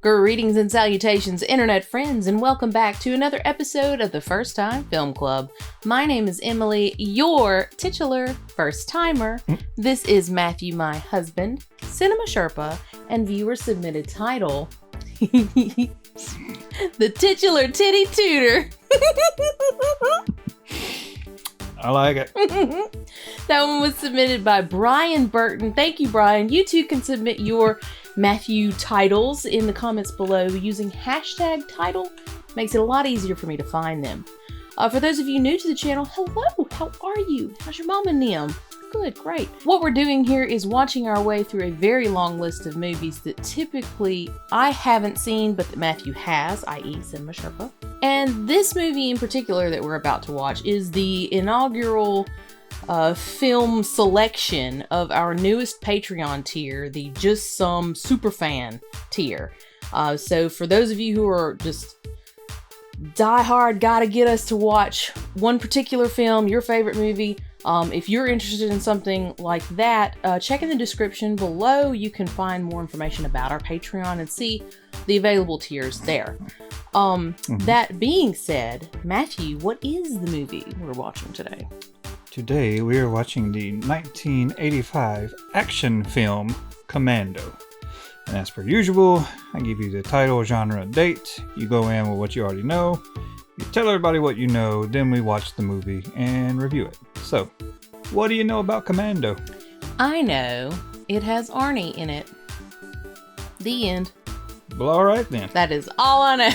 Greetings and salutations, internet friends, and welcome back to another episode of the First Time Film Club. My name is Emily, your titular first timer. This is Matthew, my husband, Cinema Sherpa, and viewer submitted title, The Titular Titty Tutor. I like it. That one was submitted by Brian Burton. Thank you, Brian. You too can submit your Matthew titles in the comments below using hashtag title. Makes it a lot easier for me to find them. For those of you new to the channel, hello, how are you? How's your mom and them? Good, great. What we're doing here is watching our way through a very long list of movies that typically I haven't seen, but that Matthew has, i.e. Cinema Sherpa. And this movie in particular that we're about to watch is the inaugural film selection of our newest Patreon tier, the Just Some Superfan tier. So for those of you who are just diehard, gotta get us to watch one particular film, your favorite movie, if you're interested in something like that, check in the description below. You can find more information about our Patreon and see the available tiers there. That being said, Matthew, what is the movie we're watching today? Today we are watching the 1985 action film Commando. And as per usual, I give you the title, genre, and date. You go in with what you already know. You tell everybody what you know, then we watch the movie and review it. So, what do you know about Commando? I know it has Arnie in it. The end. Well, alright then. That is all I know.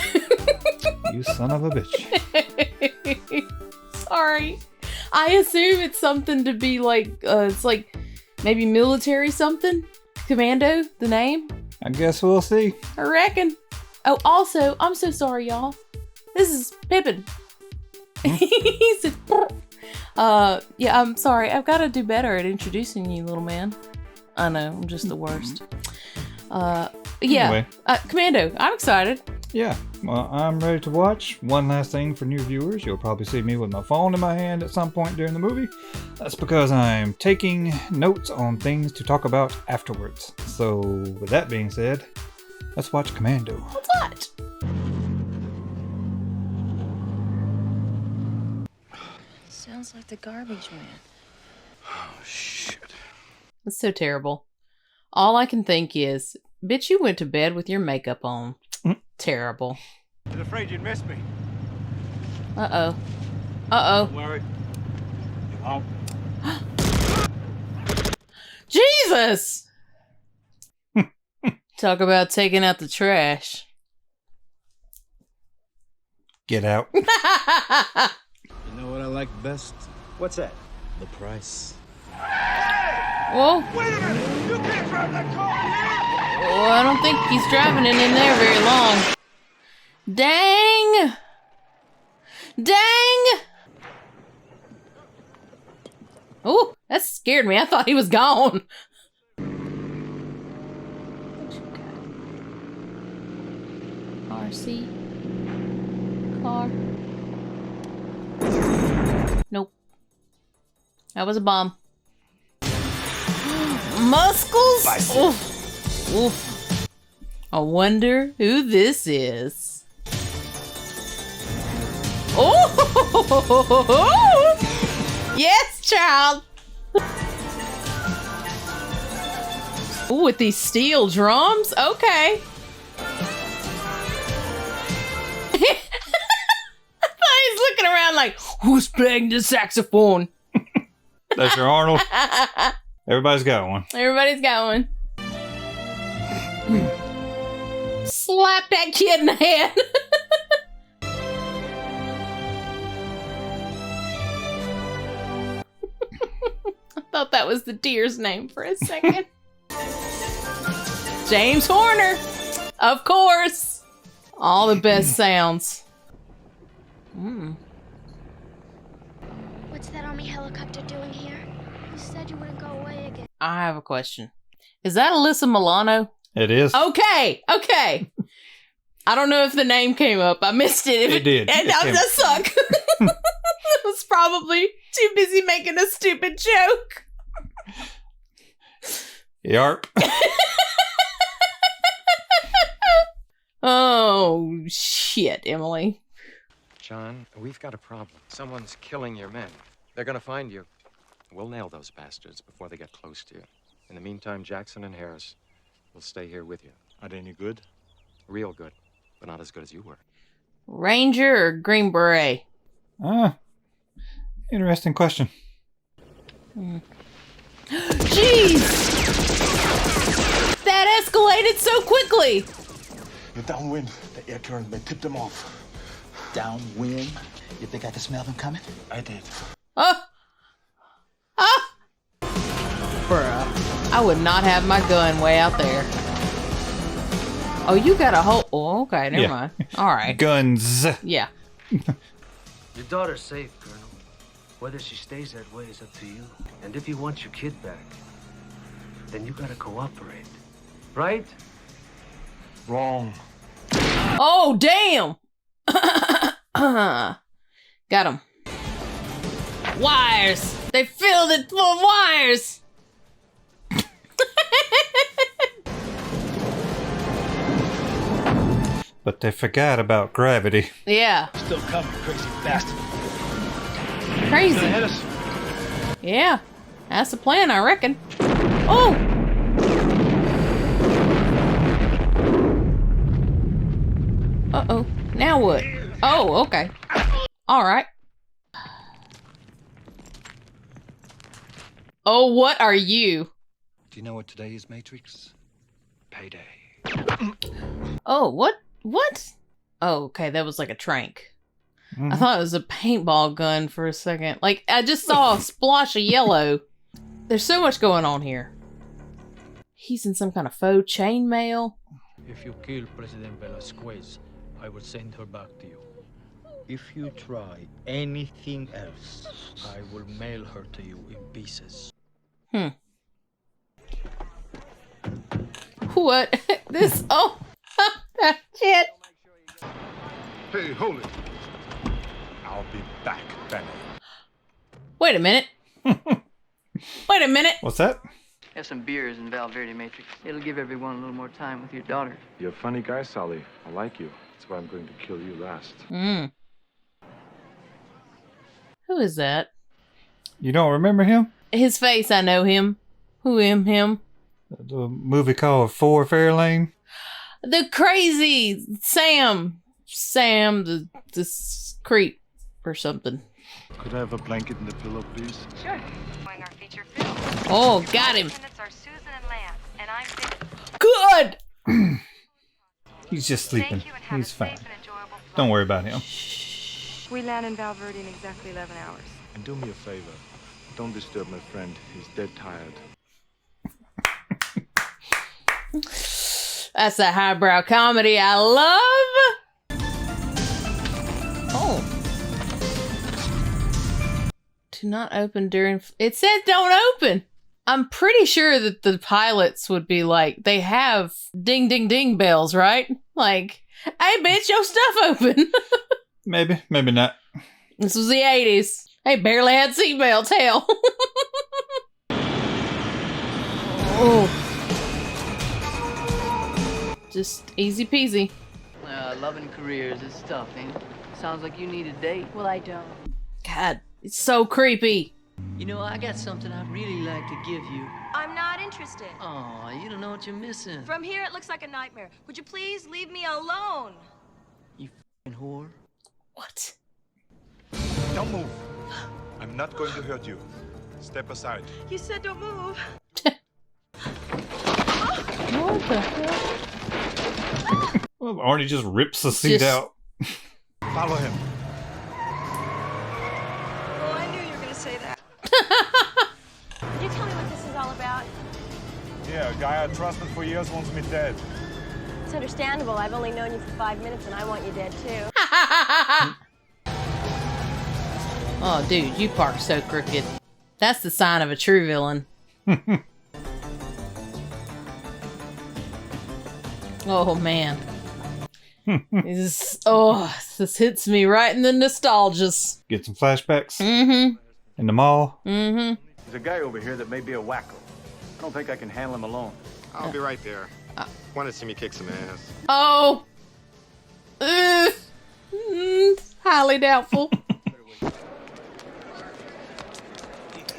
You son of a bitch. Sorry. I assume it's something to be like, it's like maybe military something? Commando, the name? I guess we'll see. I reckon. Oh, also, I'm so sorry, y'all. This is Pippin. He said, yeah, I'm sorry. I've got to do better at introducing you, little man. I know, I'm just the worst. Yeah, Anyway. Commando, I'm excited. Yeah, well, I'm ready to watch. One last thing for new viewers, you'll probably see me with my phone in my hand at some point during the movie. That's because I'm taking notes on things to talk about afterwards. So, with that being said, let's watch Commando. What's that? Sounds like the garbage man. Oh, shit. That's so terrible. All I can think is, bitch, you went to bed with your makeup on. Terrible. I was afraid you'd miss me. Uh-oh. Uh-oh. Don't worry. You won't. Jesus! Talk about taking out the trash. Get out. You know what I like best? What's that? The price. Whoa. Wait a minute! You can't drive that car here! Oh, I don't think he's driving it in there very long. Dang! Dang! Oh, that scared me. I thought he was gone. RC. Car. Nope. That was a bomb. Muscles? Oof. Oof. I wonder who this is. Oh! Yes, child! Ooh, with these steel drums? Okay. I thought he's looking around like, who's playing the saxophone? That's your Arnold. Everybody's got one. Everybody's got one. Slap that kid in the head. I thought that was the deer's name for a second. James Horner. Of course. All the best sounds. What's that Army helicopter doing here? You said you wouldn't go away again. I have a question. Is that Alyssa Milano? It is. Okay. I don't know if the name came up. I missed it. It did. And It that came suck. I was probably too busy making a stupid joke. Yarp. shit, Emily. John, we've got a problem. Someone's killing your men. They're gonna find you. We'll nail those bastards before they get close to you. In the meantime, Jackson and Harris will stay here with you. Are they any good? Real good, but not as good as you were. Ranger or Green Beret? Interesting question. Jeez! That escalated so quickly! You're downwind. The air current may tip them off. Downwind? You think I can smell them coming? I did. Bruh. I would not have my gun way out there. Oh, you got a whole... Oh, okay, never mind. Alright. Guns. Yeah. Your daughter's safe, Colonel. Whether she stays that way is up to you. And if you want your kid back, then you gotta cooperate. Right? Wrong. Oh, damn! Got him. Wires! They filled it full of wires! But they forgot about gravity. Yeah. Still coming, crazy bastard. Crazy. Gonna hit us. Yeah. That's the plan, I reckon. Oh! Uh-oh. Now what? Oh, okay. Alright. Oh, what are you? Do you know what today is, Matrix? Payday. Oh, what? What? Oh, okay, that was like a trank. Mm-hmm. I thought it was a paintball gun for a second. Like, I just saw a splotch of yellow. There's so much going on here. He's in some kind of faux chainmail. If you kill President Velasquez, I will send her back to you. If you try anything else, I will mail her to you in pieces. What? This? Oh, shit. Hey, hold it. I'll be back, Benny. Wait a minute. Wait a minute. What's that? Have some beers in Valverde, Matrix. It'll give everyone a little more time with your daughter. You're a funny guy, Sully. I like you. That's why I'm going to kill you last. Who is that? You don't remember him? His face, I know him. Who him? The movie called For Fairlane? The crazy Sam, the creep or something. Could I have a blanket and a pillow, please? Sure. Our feature film. Oh, got him. Are Susan and Lance, and I'm Good. He's just sleeping. He's fine. Don't worry about him. We land in Valverde in exactly 11 hours. And do me a favor. Don't disturb my friend. He's dead tired. That's a highbrow comedy I love. Oh. Do not open during... It says don't open. I'm pretty sure that the pilots would be like, they have ding, ding, ding bells, right? Like, hey, bitch, your stuff open. Maybe, maybe not. This was the 80s. They barely had seatbelts, hell. Oh. Just easy peasy. Loving careers is tough, ain't it? Sounds like you need a date. Well, I don't. God, it's so creepy. You know, I got something I'd really like to give you. I'm not interested. Aw, you don't know what you're missing. From here, it looks like a nightmare. Would you please leave me alone? You f***ing whore. What? Don't move. I'm not going to hurt you. Step aside. You said don't move. What the hell? Well, Arnie just rips the seat out. Follow him. Oh, I knew you were going to say that. Could you tell me what this is all about? Yeah, a guy I trusted for years wants me dead. It's understandable. I've only known you for 5 minutes, and I want you dead, too. Oh, dude, you park so crooked. That's the sign of a true villain. Oh, man. This hits me right in the nostalgias. Get some flashbacks. Mm-hmm. In the mall. Mm-hmm. There's a guy over here that may be a wacko. I don't think I can handle him alone. I'll be right there. Want to see me kick some ass? Oh! Highly doubtful.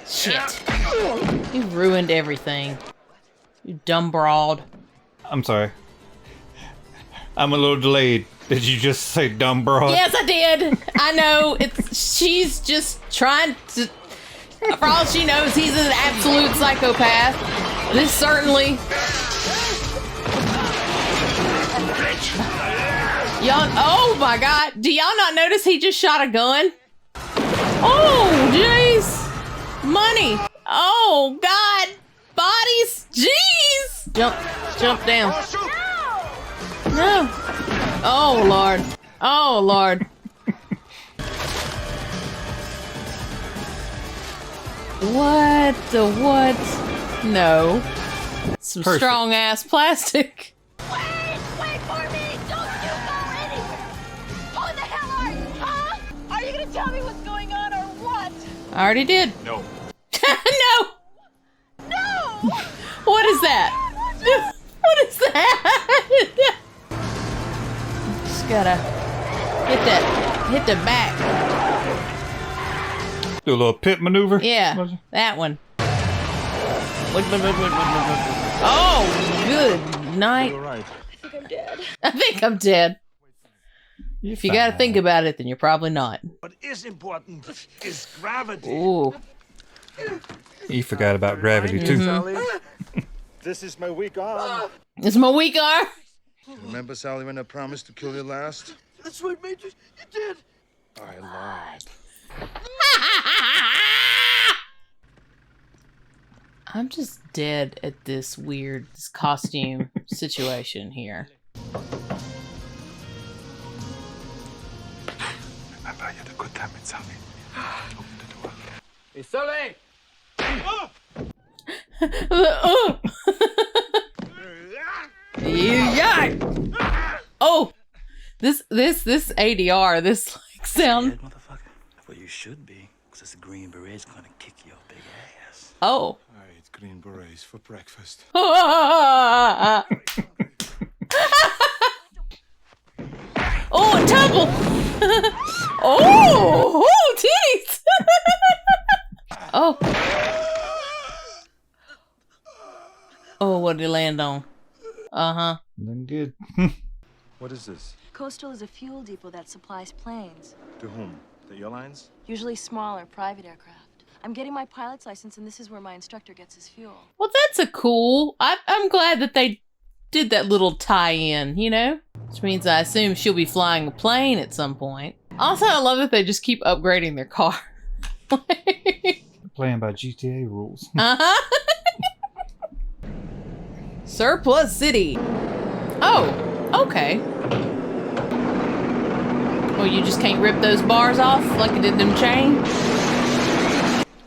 Shit. You ruined everything. You dumb broad. I'm sorry. I'm a little delayed. Did you just say dumb broad? Yes, I did. I know. She's just trying to. For all she knows, he's an absolute psychopath. This certainly. Y'all. Oh my God! Do y'all not notice he just shot a gun? Oh, jeez. Money. Oh God. Bodies. Jeez. Jump down. No. Oh Lord. Oh Lord. What the what? No. Some strong ass plastic. Wait for me! Don't you go anywhere! Who the hell are you, huh? Are you gonna tell me what's going on or what? I already did. No. No! No! What is that? What is that? Just gotta hit the back. Do a little pit maneuver? Yeah, that one. Oh, good night. You're right. I think I'm dead. I think I'm dead. If you gotta think about it, then you're probably not. What is important is gravity. Ooh. You forgot about gravity too. Sally? This is my weak arm. It's my weak arm. Remember, Sally, when I promised to kill you last? That's right, Major. You did. I lied. I'm just dead at this weird costume situation here. Remember, you had a good time with Sally. Open the door. Hey, Sully! Yeah. Oh, this ADR, this like sound. Dead, motherfucker. Well, you should be, because this green beret's gonna kick your big ass. Oh. I ate green berets for breakfast. Oh, a tumble. Oh, titties. Oh. Oh, what did he land on? Uh-huh. Then good. What is this? Coastal is a fuel depot that supplies planes. To whom? The airlines? Usually smaller, private aircraft. I'm getting my pilot's license, and this is where my instructor gets his fuel. Well, that's a cool. I'm glad that they did that little tie-in, you know? Which means I assume she'll be flying a plane at some point. Also, I love that they just keep upgrading their car. Playing by GTA rules. Uh-huh. Surplus City. Oh, okay. Well, you just can't rip those bars off like you did them chain?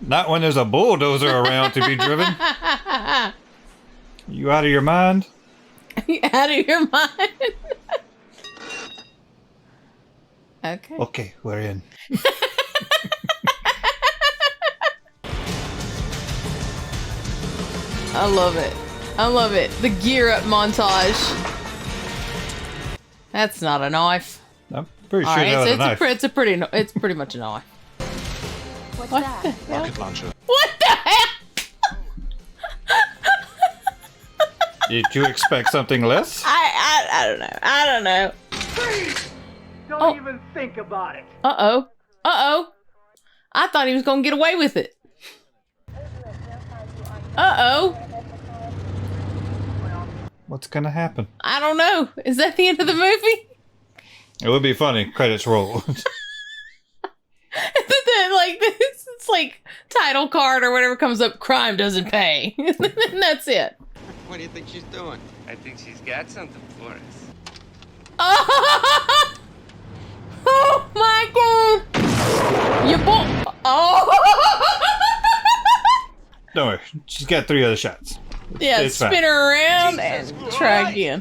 Not when there's a bulldozer around to be driven. You out of your mind? You out of your mind? Okay. Okay, we're in. I love it. I love it. The gear up montage. That's not a knife. I'm pretty sure Alright, that was a knife. It's pretty much a knife. What's What that? the hell? Rocket launcher. What the hell? Did you expect something less? I don't know. I don't know. Don't even think about it. Uh-oh. Uh-oh. I thought he was gonna get away with it. Uh-oh. What's gonna happen? I don't know. Is that the end of the movie? It would be funny. Credits roll. Like this, it's like title card or whatever comes up. Crime doesn't pay. And that's it. What do you think she's doing? I think she's got something for us. Oh my God! You Oh! Don't worry. She's got 3 other shots. Yeah, It's spin fine. her around and try again.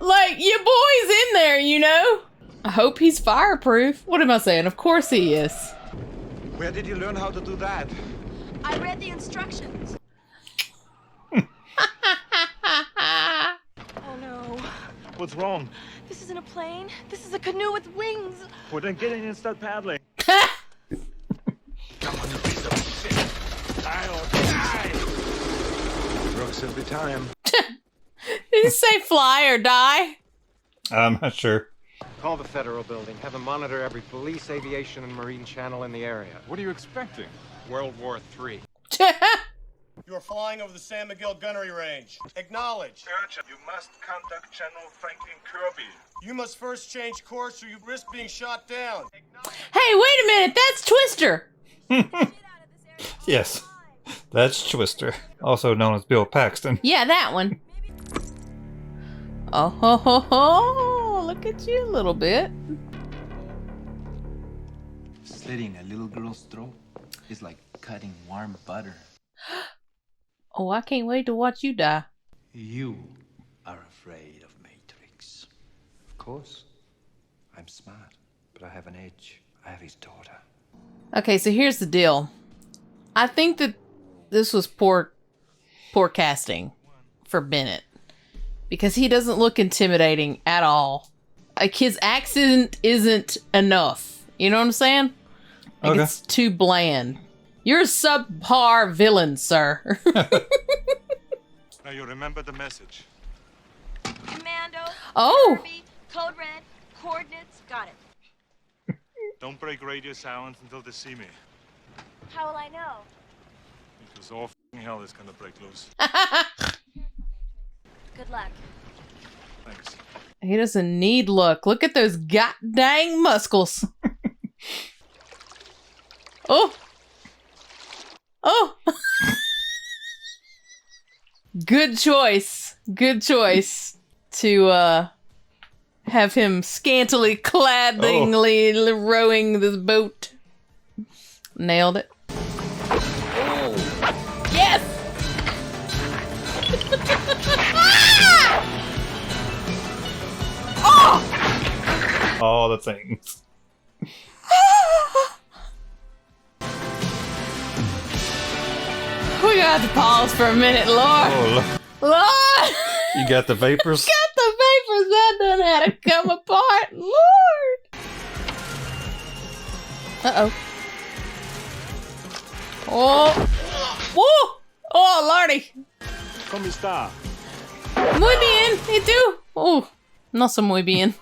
Like, your boy's in there, you know? I hope he's fireproof. What am I saying? Of course he is. Where did you learn how to do that? I read the instructions. What's wrong? This isn't a plane. This is a canoe with wings. Well, then get in and start paddling. Brooks, every time. Did he say fly or die? I'm not sure. Call the federal building. Have them monitor every police, aviation, and marine channel in the area. What are you expecting? World War III. You are flying over the San Miguel gunnery range. Acknowledge. Urgent. You must contact General Franklin Kirby. You must first change course or you risk being shot down. Hey, wait a minute. That's Twister. Yes, that's Twister, also known as Bill Paxton. Yeah, that one. Oh, ho, ho, ho. Look at you a little bit. Slitting a little girl's throat is like cutting warm butter. Oh, I can't wait to watch you die. You are afraid of Matrix. Of course. I'm smart, but I have an edge. I have his daughter. Okay, so here's the deal. I think that this was poor casting for Bennett. Because he doesn't look intimidating at all. Like, his accent isn't enough. You know what I'm saying? Like, Okay. it's too bland. You're a subpar villain, sir. Now you remember the message. Commando. Oh. Kirby, code red. Coordinates. Got it. Don't break radio silence until they see me. How will I know? Because all f***ing hell is gonna break loose. Good luck. Thanks. He doesn't need luck. Look at those goddamn muscles. Oh. Oh. Good choice. Good choice to have him scantily claddingly rowing this boat. Nailed it. Oh. Yes! Oh! All the things. We got to pause for a minute, Lord. Oh, Lord! you got the vapors? Got the vapors. That done had to come apart. Lord! Uh-oh. Oh! Whoa! Oh, Lordy! ¿Cómo está? Muy bien. ¿Y tú? Oh, no so muy bien.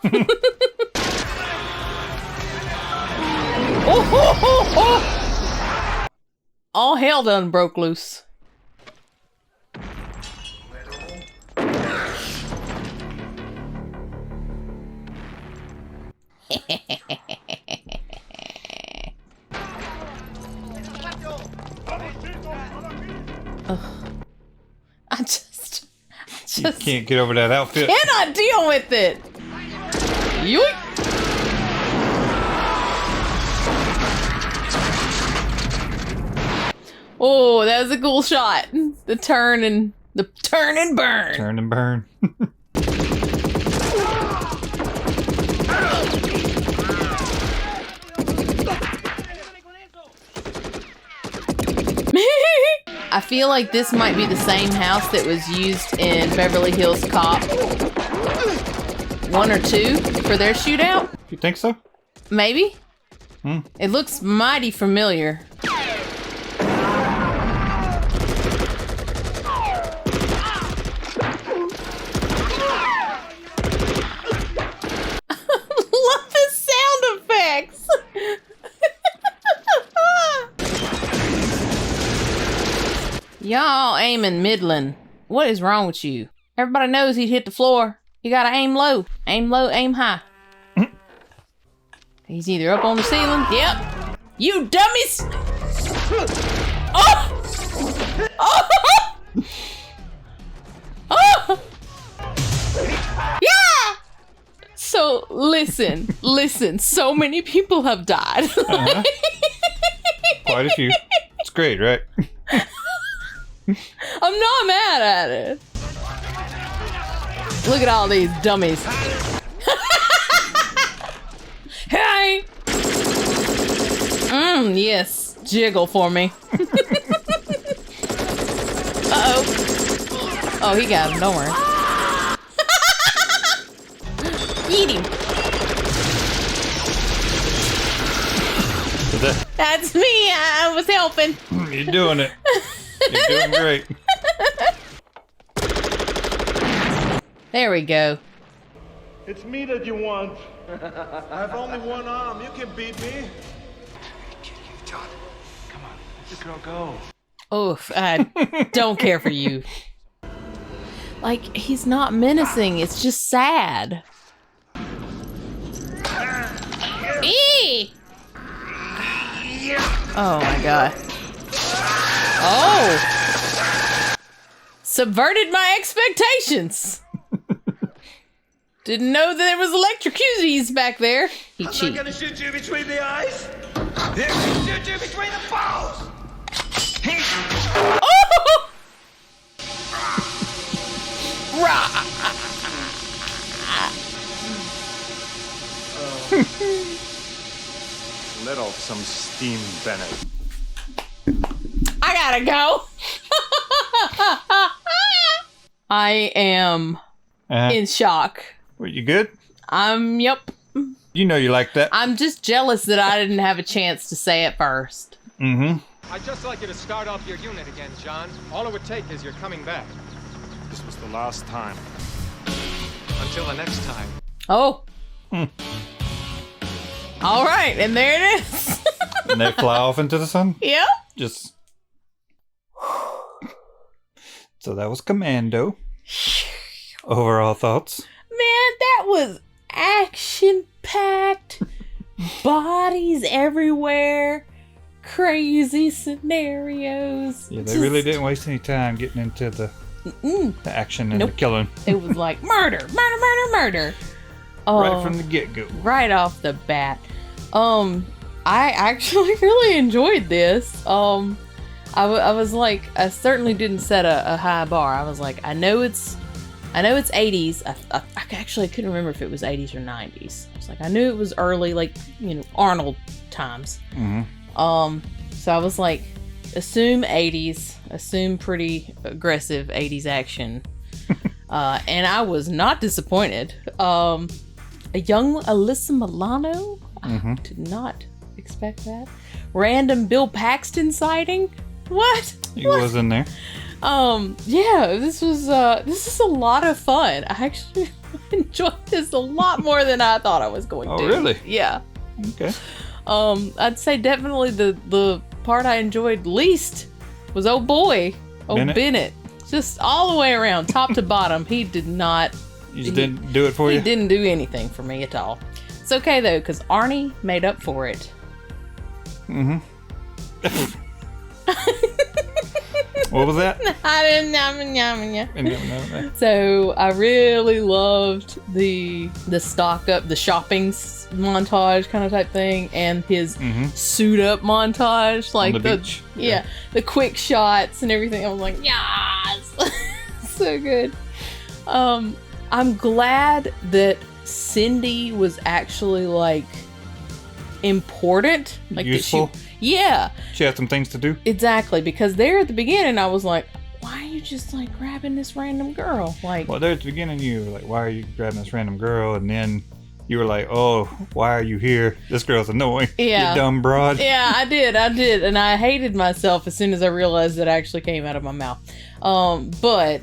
Oh, oh, oh, oh. All hell done broke loose. Ugh. I just You can't get over that outfit. cannot deal with it. Yoink. Oh, that was a cool shot. The turn and burn. Turn and burn. I feel like this might be the same house that was used in Beverly Hills Cop 1 or 2 for their shootout. You think so? Maybe. Hmm. It looks mighty familiar. Love the sound effects. Y'all aiming middling. What is wrong with you? Everybody knows he'd hit the floor. You gotta aim low. Aim low, aim high. He's either up on the ceiling. Yep. You dummies! Oh! Oh! Oh! Yeah! So, listen. So many people have died. Uh-huh. Quite a few. It's great, right? I'm not mad at it. Look at all these dummies. Hey! Yes. Jiggle for me. Uh-oh. Oh, he got him. Don't worry. Get him. That's me. I was helping. You're doing it. You're doing great. There we go. It's me that you want. I have only one arm. You can beat me. John, come on. Let the girl go. Oof, I don't care for you. Like, he's not menacing. It's just sad. Eee! Oh my god. Oh! Subverted my expectations. Didn't know that there was electrocuties back there. He cheated. I'm not gonna shoot you between the eyes. They're gonna shoot you between the balls. Oh! Let off some steam, Bennett. I gotta go. I am in shock. Were you good? Yep. You know you like that. I'm just jealous that I didn't have a chance to say it first. Mm-hmm. I'd just like you to start off your unit again, John. All it would take is you're coming back. This was the last time. Until the next time. Oh. All right, and there it is. And they fly off into the sun? Yep. Just. So that was Commando. Overall thoughts? Man, that was action-packed. Bodies everywhere. Crazy scenarios. Yeah, they really didn't waste any time getting into the action and the killing. It was like murder. Right from the get-go. Right off the bat. I actually really enjoyed this. I was like, I certainly didn't set a high bar. I was like, I know it's 80s. I actually couldn't remember if it was 80s or 90s. I was like, I knew it was early, like, Arnold times. Mm-hmm. So I was like, assume 80s, assume pretty aggressive 80s action. And I was not disappointed. A young Alyssa Milano? Mm-hmm. I did not expect that. Random Bill Paxton sighting? What? He was in there. Yeah, this is a lot of fun. I actually enjoyed this a lot more than I thought I was going to. Oh, really? Yeah. Okay. I'd say definitely the part I enjoyed least was old boy, Bennett. Just all the way around, top to bottom. He did not. He just didn't do it for you? He didn't do anything for me at all. It's okay though, because Arnie made up for it. Mm-hmm. What was that? So I really loved the stock up, the shopping montage kind of type thing, and his suit up montage, like on the beach. Yeah, the quick shots and everything. I was like, yes, so good. I'm glad that Cindy was actually like important, like useful. Yeah. She had some things to do. Exactly, because there at the beginning I was like, why are you just like grabbing this random girl? Like, well, there at the beginning you were like, why are you grabbing this random girl? And then you were like, oh, why are you here? This girl's annoying. Yeah. You dumb broad. Yeah, I did. And I hated myself as soon as I realized it actually came out of my mouth. But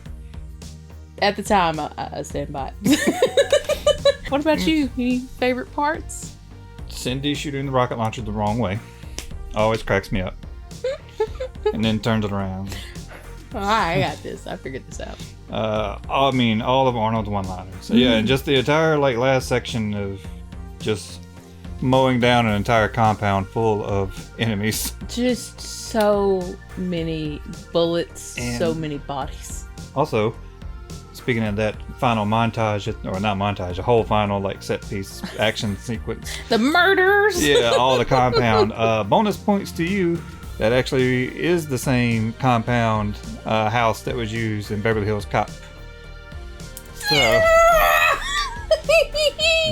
at the time, I stand by it. What about you? Any favorite parts? Cindy shooting the rocket launcher the wrong way. Always cracks me up. And then turns it around. Oh, I got this. I figured this out. I mean, all of Arnold's one-liners. So, yeah, and just the entire last section of just mowing down an entire compound full of enemies. Just so many bullets, And so many bodies. Also, speaking of that final montage, or not montage, a whole final set piece action sequence. The murders! Yeah, all the compound. Bonus points to you. That actually is the same compound house that was used in Beverly Hills Cop. So,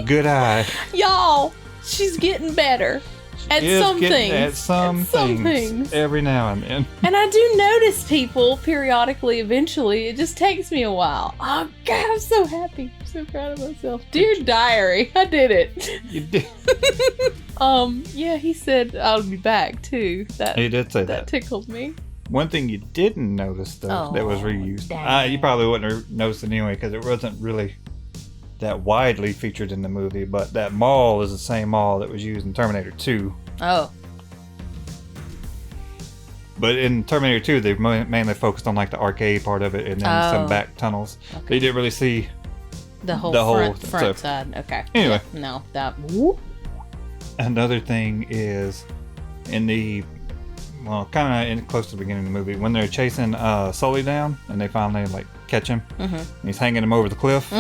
good eye. Y'all, she's getting better. At is some getting things. at some things every now and then. And I do notice people periodically, eventually. It just takes me a while. Oh, God, I'm so happy. I'm so proud of myself. Dear Diary, I did it. You did. Yeah, he said I'll be back, too. He did say that. That tickled me. One thing you didn't notice, though, that was reused. You probably wouldn't have noticed it anyway, because it wasn't really that widely featured in the movie, but that mall is the same mall that was used in Terminator 2. Oh. But in Terminator 2, they mainly focused on like the arcade part of it and then some back tunnels. Okay. They didn't really see the whole front side. Okay. Anyway. Yeah, no, that. Whoop. Another thing is in the, well, kind of close to the beginning of the movie, when they're chasing Sully down and they finally like catch him, and he's hanging him over the cliff.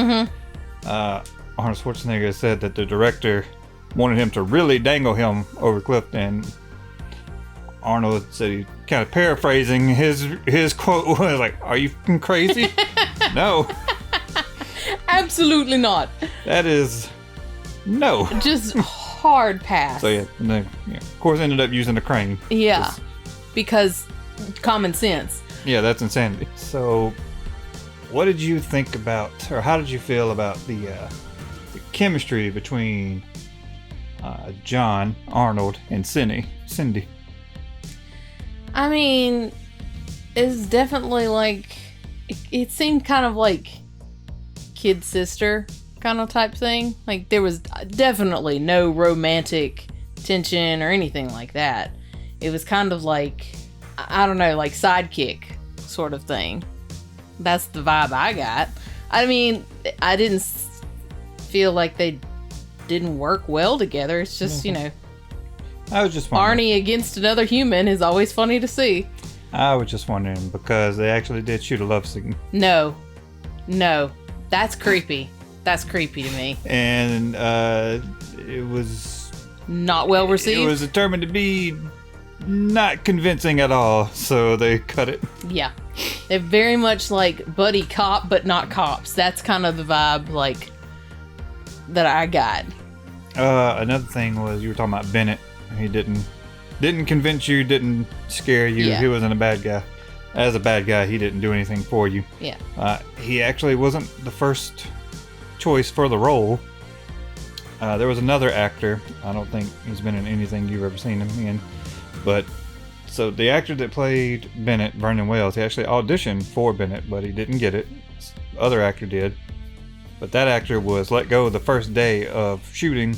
Arnold Schwarzenegger said that the director wanted him to really dangle him over the cliff, and Arnold said, he kind of paraphrasing his quote was like, "Are you fucking crazy?" No. Absolutely not. That is no. Just hard pass. So yeah, and they, of course ended up using a crane. Yeah, because common sense. Yeah, that's insanity. So, what did you think about, or how did you feel about the chemistry between John, Arnold, and Cindy? I mean, it's definitely like, it seemed kind of like kid sister kind of type thing. Like there was definitely no romantic tension or anything like that. It was kind of like, I don't know, like sidekick sort of thing. That's the vibe I got. I mean, I didn't feel like they didn't work well together. It's just, you know, I was just wondering. Arnie against another human is always funny to see. I was just wondering because they actually did shoot a love scene. No, that's creepy. That's creepy to me. And it was not well received. It was determined to be not convincing at all, so they cut it. Yeah, they're very much like buddy cop, but not cops. That's kind of the vibe like that I got. Another thing was you were talking about Bennett. He didn't convince you, didn't scare you. Yeah. He wasn't a bad guy. As a bad guy, he didn't do anything for you. Yeah. He actually wasn't the first choice for the role. There was another actor. I don't think he's been in anything you've ever seen him in. But so the actor that played Bennett, Vernon Wells, he actually auditioned for Bennett, but he didn't get it. The other actor did. But that actor was let go the first day of shooting,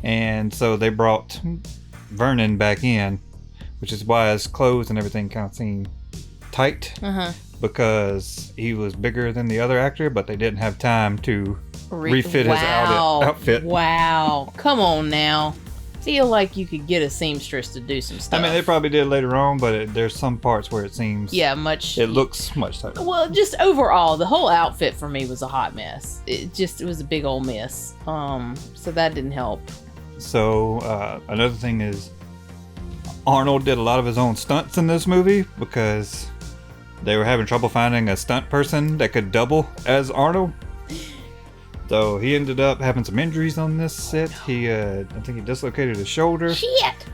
and so they brought Vernon back in, which is why his clothes and everything kind of seemed tight, because he was bigger than the other actor, but they didn't have time to refit his outfit. Wow. Come on now. Feel like you could get a seamstress to do some stuff. I mean, they probably did later on, but there's some parts where it seems... Yeah, much... It looks much tighter. Well, just overall, the whole outfit for me was a hot mess. It was a big old mess. So that didn't help. So, another thing is, Arnold did a lot of his own stunts in this movie because they were having trouble finding a stunt person that could double as Arnold. So he ended up having some injuries on this set. I think he dislocated his shoulder. Shit!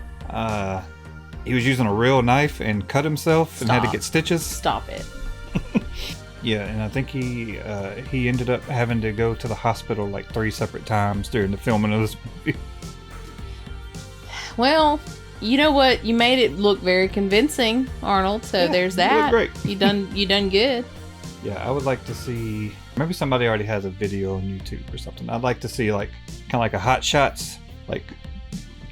He was using a real knife and cut himself and had to get stitches. Stop it. Yeah, and I think he ended up having to go to the hospital like 3 separate times during the filming of this movie. Well, you know what? You made it look very convincing, Arnold. So there's that. Great. You done good. Yeah, I would like to see. Maybe somebody already has a video on YouTube or something. I'd like to see like kind of like a Hot Shots like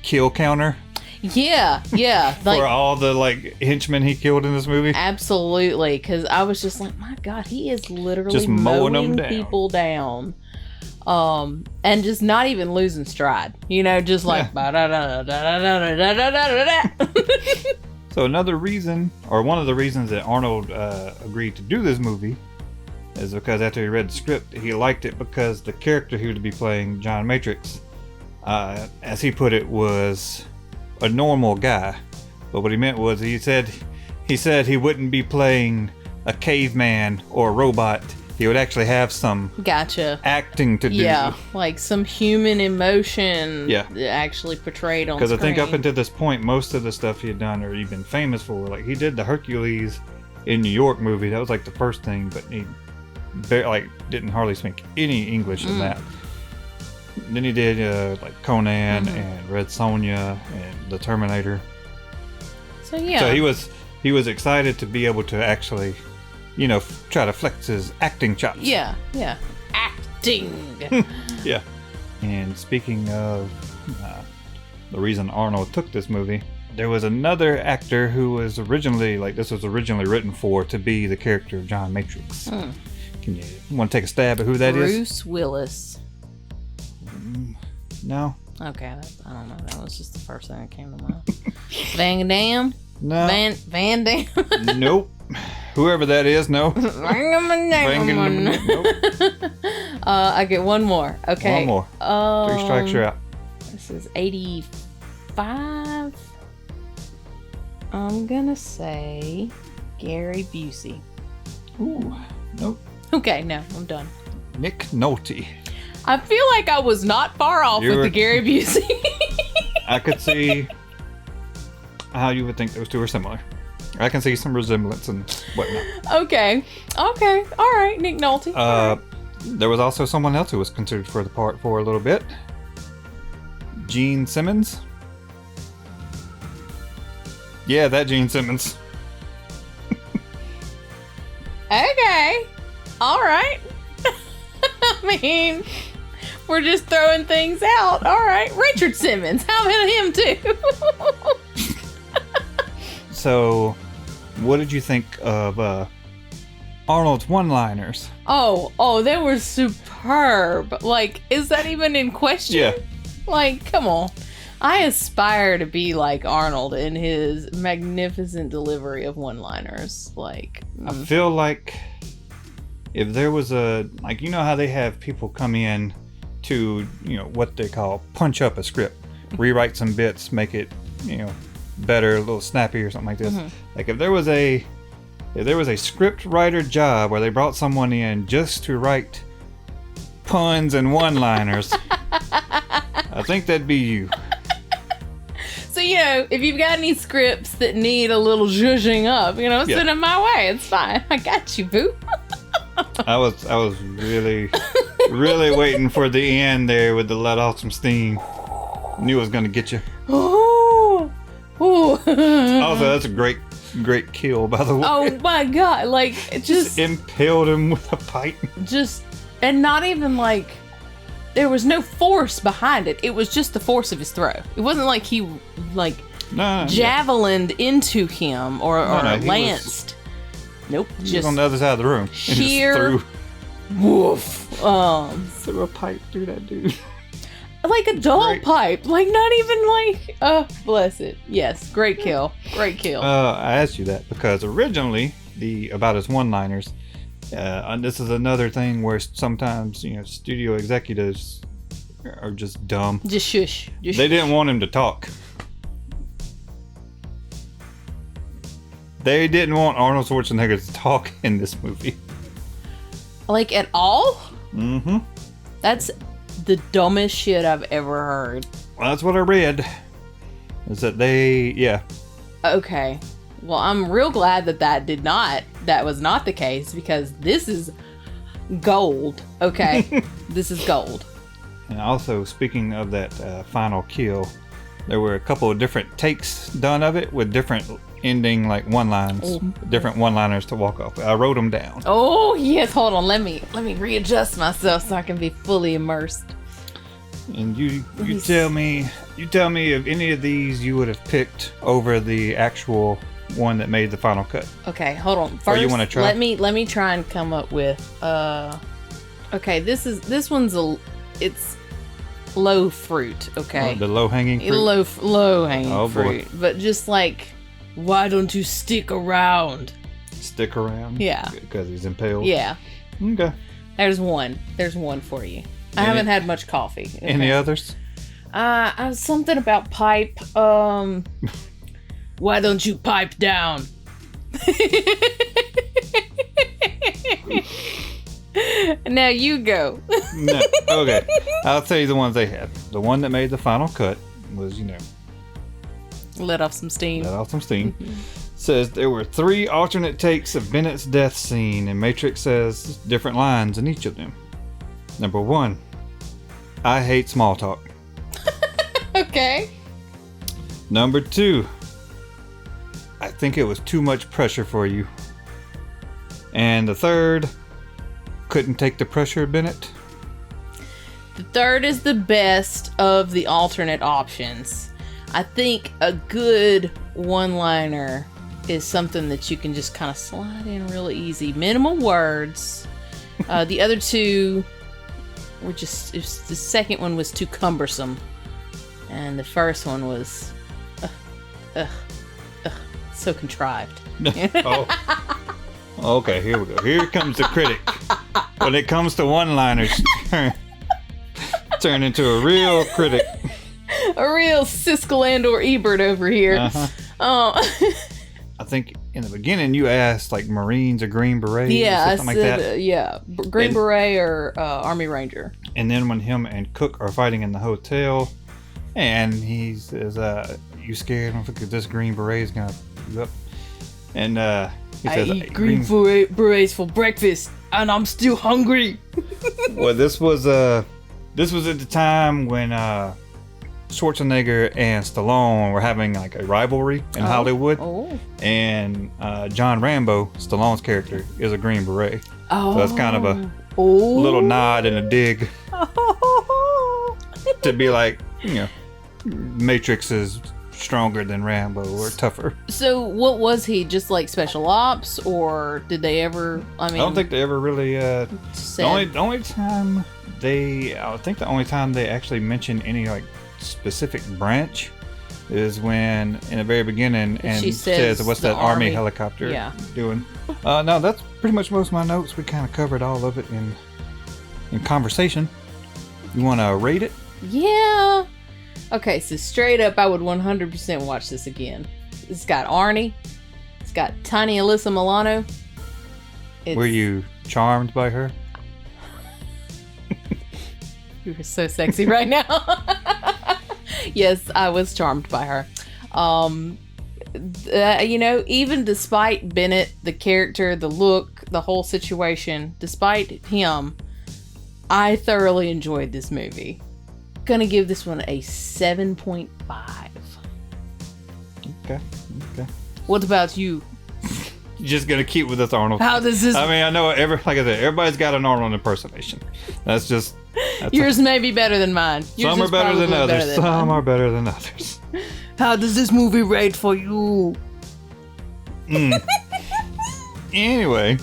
kill counter. Yeah. Like, for all the like henchmen he killed in this movie. Absolutely, because I was just like, my God, he is literally just mowing them down. People down. And just not even losing stride, you know, just like So another reason, or one of the reasons that Arnold agreed to do this movie is because after he read the script, he liked it because the character he would be playing, John Matrix, as he put it, was a normal guy. But what he meant was he said he wouldn't be playing a caveman or a robot. he would actually have some Gotcha. acting to do. Yeah, like some human emotion Yeah. actually portrayed on Because I screen. think up until this point, most of the stuff he had done or he'd been famous for, like he did the Hercules in New York movie. That was like the first thing, but he didn't hardly speak any English in that. Then he did like Conan and Red Sonja and The Terminator. So yeah. So he was excited to be able to actually, try to flex his acting chops. Yeah. Acting. Yeah. And speaking of the reason Arnold took this movie, there was another actor who was originally, this was originally written for to be the character of John Matrix. Can you want to take a stab at who that is? Bruce Willis. No. Okay, I don't know. That was just the first thing that came to mind. Van Damme? No. Van Damme? Nope. Whoever that is, no. Nope. I get one more. Okay. One more. 3 strikes, you're out. This is 85. I'm gonna say Gary Busey. Ooh, nope. Okay, no, I'm done. Nick Nolte. I feel like I was not far off with the Gary Busey. I could see how you would think those two are similar. I can see some resemblance and whatnot. Okay. All right, Nick Nolte. There was also someone else who was considered for the part for a little bit. Gene Simmons. Yeah, that Gene Simmons. Okay. All right. I mean, we're just throwing things out. All right. Richard Simmons. How about him too? So, what did you think of Arnold's one-liners? Oh, they were superb. Like, is that even in question? Yeah. Like, come on. I aspire to be like Arnold in his magnificent delivery of one-liners. Like, I feel like if there was how they have people come in to, what they call punch up a script, rewrite some bits, make it, better, a little snappy or something like this. Like if there was a script writer job where they brought someone in just to write puns and one-liners, I think that'd be you. So, if you've got any scripts that need a little zhuzhing up, send them my way. It's fine. I got you, boo. I was really, really waiting for the end there with the let off some steam. Knew it was going to get you. Oh. Also, that's a great kill, by the way. Oh my god. Like, it just impaled him with a pipe. And not even like, there was no force behind it. It was just the force of his throw. It wasn't like he javelined into him or lanced. Nope. He was on the other side of the room. Sheer woof. Threw a pipe through that dude. Like a dull pipe. Like not even like, bless it. Yes, great kill. Great kill. I asked you that because originally about his one-liners, and this is another thing where sometimes, studio executives are just dumb. Just shush. They didn't want him to talk. They didn't want Arnold Schwarzenegger to talk in this movie. Like at all? Mm-hmm. That's the dumbest shit I've ever heard. Well, that's what I read. Is that Okay. Well, I'm real glad that was not the case, because this is gold. Okay. This is gold. And also, speaking of that final kill, there were a couple of different takes done of it with different ending one-liners, different one-liners to walk off. I wrote them down. Oh yes, hold on. Let me readjust myself so I can be fully immersed. And you tell me if any of these you would have picked over the actual one that made the final cut. Okay, hold on. First, or you want to try? Let me try and come up with. Okay, this one's it's low fruit. Okay, the low hanging fruit. Low hanging fruit. Boy. But just like, why don't you stick around? Stick around. Yeah. Because he's impaled. Yeah. Okay. There's one for you. I haven't had much coffee. Okay. Any others? Something about pipe. Why don't you pipe down? Now you go. No. Okay. I'll tell you the ones they had. The one that made the final cut was, Let off some steam. Says there were 3 alternate takes of Bennett's death scene, and Matrix says different lines in each of them. Number 1, I hate small talk. Okay. Number 2, I think it was too much pressure for you. And the 3rd, couldn't take the pressure, Bennett. The 3rd is the best of the alternate options. I think a good one-liner is something that you can just kind of slide in real easy. Minimal words. The other 2 were just... the second one was too cumbersome. And the first one was... so contrived. Oh. Okay, here we go. Here comes the critic. When it comes to one-liners, turn into a real critic. A real Siskel and or Ebert over here. I think in the beginning you asked like Marines or Green Berets yeah, or something like that. Green Beret or Army Ranger. And then when him and Cook are fighting in the hotel, and he says, "You scared? I don't think this Green Beret is gonna beat you up." And he says, I eat Green Berets for breakfast, and I'm still hungry. Well, this was at the time when Schwarzenegger and Stallone were having like a rivalry in Hollywood. Oh. And John Rambo, Stallone's character, is a Green Beret. Oh. So that's kind of a little nod and a dig to be like, Matrix is stronger than Rambo or tougher. So what was he? Just like special ops, or did they ever? I don't think they ever really. The only time the only time they actually mention any like specific branch is when in the very beginning and she says what's that army helicopter doing. No, that's pretty much most of my notes. We kind of covered all of it in conversation. You want to rate it? Yeah. Okay, so straight up, I would 100% watch this again. It's got Arnie. It's got tiny Alyssa Milano. Were you charmed by her? You were so sexy right now. Yes, I was charmed by her. Even despite Bennett, the character, the look, the whole situation, despite him, I thoroughly enjoyed this movie. Gonna give this one a 7.5. Okay. What about you? You're just gonna keep with this Arnold. How does this? I mean, I know like I said, everybody's got an Arnold impersonation. That's yours may be better than mine. Yours some are better than others. Some are better than others. How does this movie rate for you? Anyway,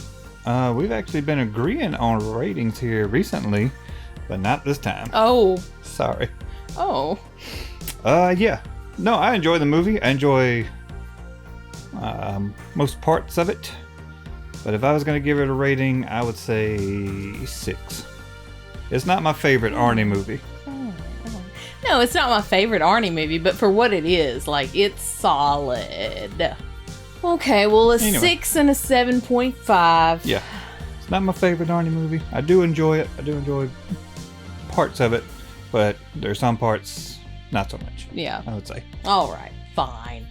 we've actually been agreeing on ratings here recently, but not this time. Oh. Sorry. Oh. Yeah. No, I enjoy the movie. I enjoy most parts of it. But if I was going to give it a rating, I would say 6. It's not my favorite Arnie movie. No, it's not my favorite Arnie movie, but for what it is, like, it's solid. Okay, well, a 6 and a 7.5. Yeah. It's not my favorite Arnie movie. I do enjoy it. I do enjoy parts of it. But there's some parts not so much. Yeah. I would say. All right. Fine.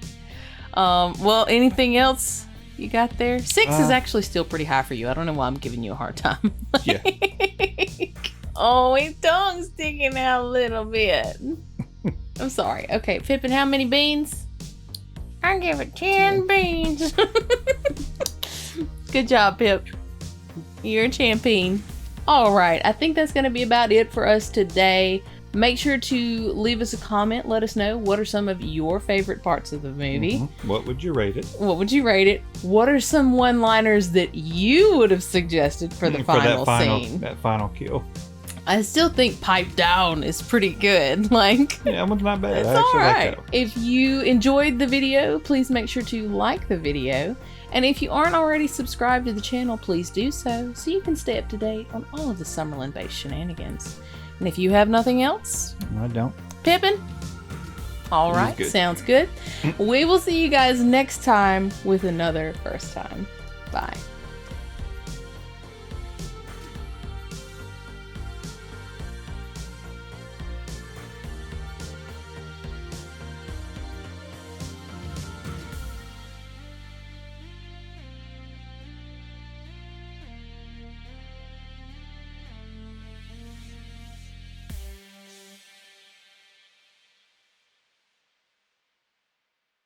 Well, anything else you got there? 6 is actually still pretty high for you. I don't know why I'm giving you a hard time. Yeah. Oh, his tongue's sticking out a little bit. I'm sorry. Okay, Pippin, how many beans? I give it 10 beans. Good job, Pip. You're a champion. All right, I think that's going to be about it for us today. Make sure to leave us a comment. Let us know what are some of your favorite parts of the movie. Mm-hmm. What would you rate it? What are some one-liners that you would have suggested for the final scene? That final kill. I still think Pipe Down is pretty good. Like, yeah, it's not bad. It's all right. If you enjoyed the video, please make sure to like the video. And if you aren't already subscribed to the channel, please do so you can stay up to date on all of the Summerlin-based shenanigans. And if you have nothing else... I don't. Pippin? All right, good. Sounds good. We will see you guys next time with another First Time. Bye.